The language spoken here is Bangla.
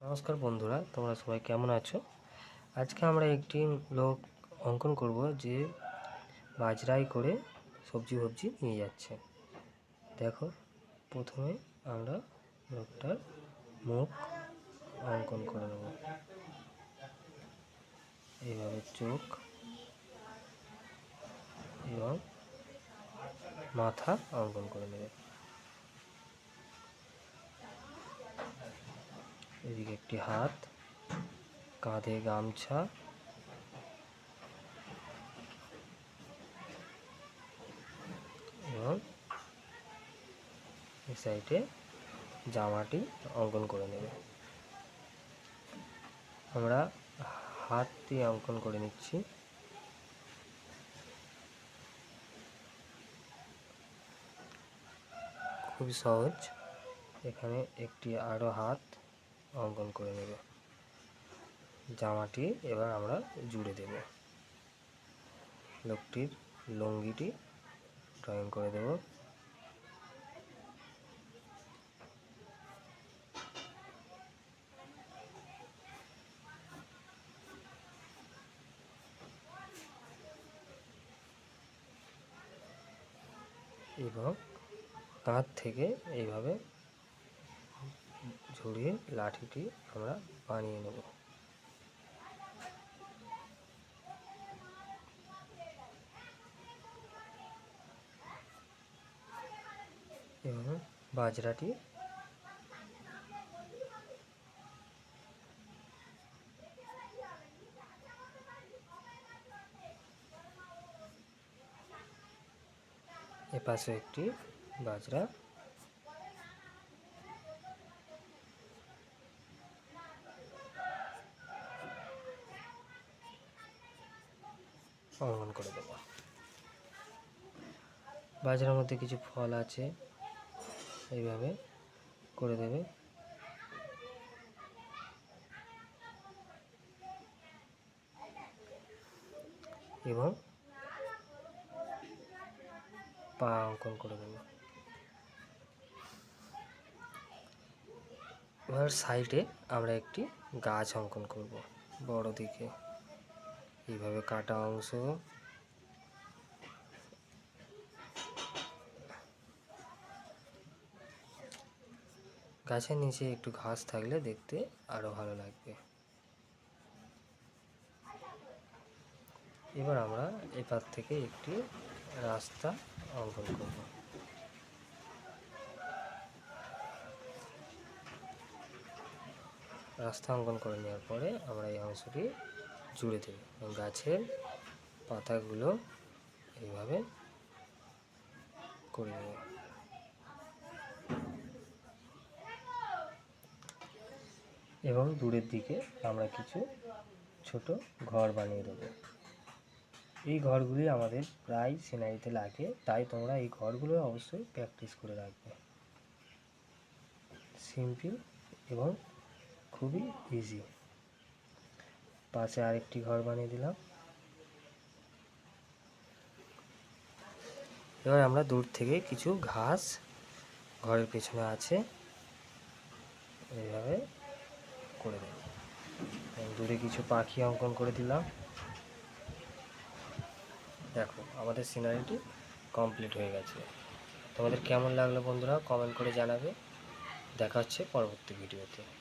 নমস্কার বন্ধুরা, তোমরা সবাই কেমন আছো? আজকে আমরা একটি লোক অঙ্কন করব যে বাজরায় করে সবজি নিয়ে যাচ্ছে। দেখো, প্রথমে আমরা লোকটার মুখ অঙ্কন করে নেব। এইভাবে চোখ এবং মাথা অঙ্কন করে নেবে। এদিকে একটি হাত, কাঁধে গামছা, এবং এই সাইডে জামাটি অঙ্কন করে নেবে। আমরা হাত দিয়ে অঙ্কন করে নিচ্ছি। খুবই সহজ। এখানে একটি আরও হাত অঙ্কন করে নেবে। জামাটি এবার আমরা জুড়ে দেব। লোকটির লুঙ্গিটি ড্রয়িং করে দেব। এবং কাঁধ থেকে এইভাবে ঝুড়িয়ে লাঠিটি আমরা বানিয়ে নেব। এবং বাজরাটি এপাশে একটি বাজরা অঙ্কন করে দেব। বাজরার মধ্যে কিছু ফল আছে, এইভাবে করে দেবে। এবং পা অঙ্কন করে দেবে। এবার সাইডে আমরা একটি গাছ অঙ্কন করব বড় দিকে। এইভাবে কাটা অংশ, গাছের নিচে একটু ঘাস থাকলে দেখতে আরো ভালো লাগবে। এবার আমরা এপার থেকে একটি রাস্তা অঙ্কন করব। রাস্তা অঙ্কন করে নেওয়ার পরে আমরা এই অংশটি জুড়ে দেব। গাছের পাতাগুলো এইভাবে করে নেব। এবং দূরের দিকে আমরা কিছু ছোট ঘর বানিয়ে দেব। এই ঘরগুলি আমাদের প্রায় সিনারিতে লাগে, তাই তোমরা এই ঘরগুলো অবশ্যই প্র্যাকটিস করে রাখবে। সিম্পল এবং খুবই ইজি। পাশে আরেকটি ঘর বানিয়ে দিলাম। এবার আমরা দূর থেকে কিছু ঘাস ঘরের পেছনে আছে এইভাবে করে দেব। দূরে কিছু পাখি অঙ্কন করে দিলাম। দেখো, আমাদের সিনারিটি কমপ্লিট হয়ে গেছে। তোমাদের কেমন লাগলো বন্ধুরা কমেন্ট করে জানাবে। দেখা হচ্ছে পরবর্তী ভিডিওতে।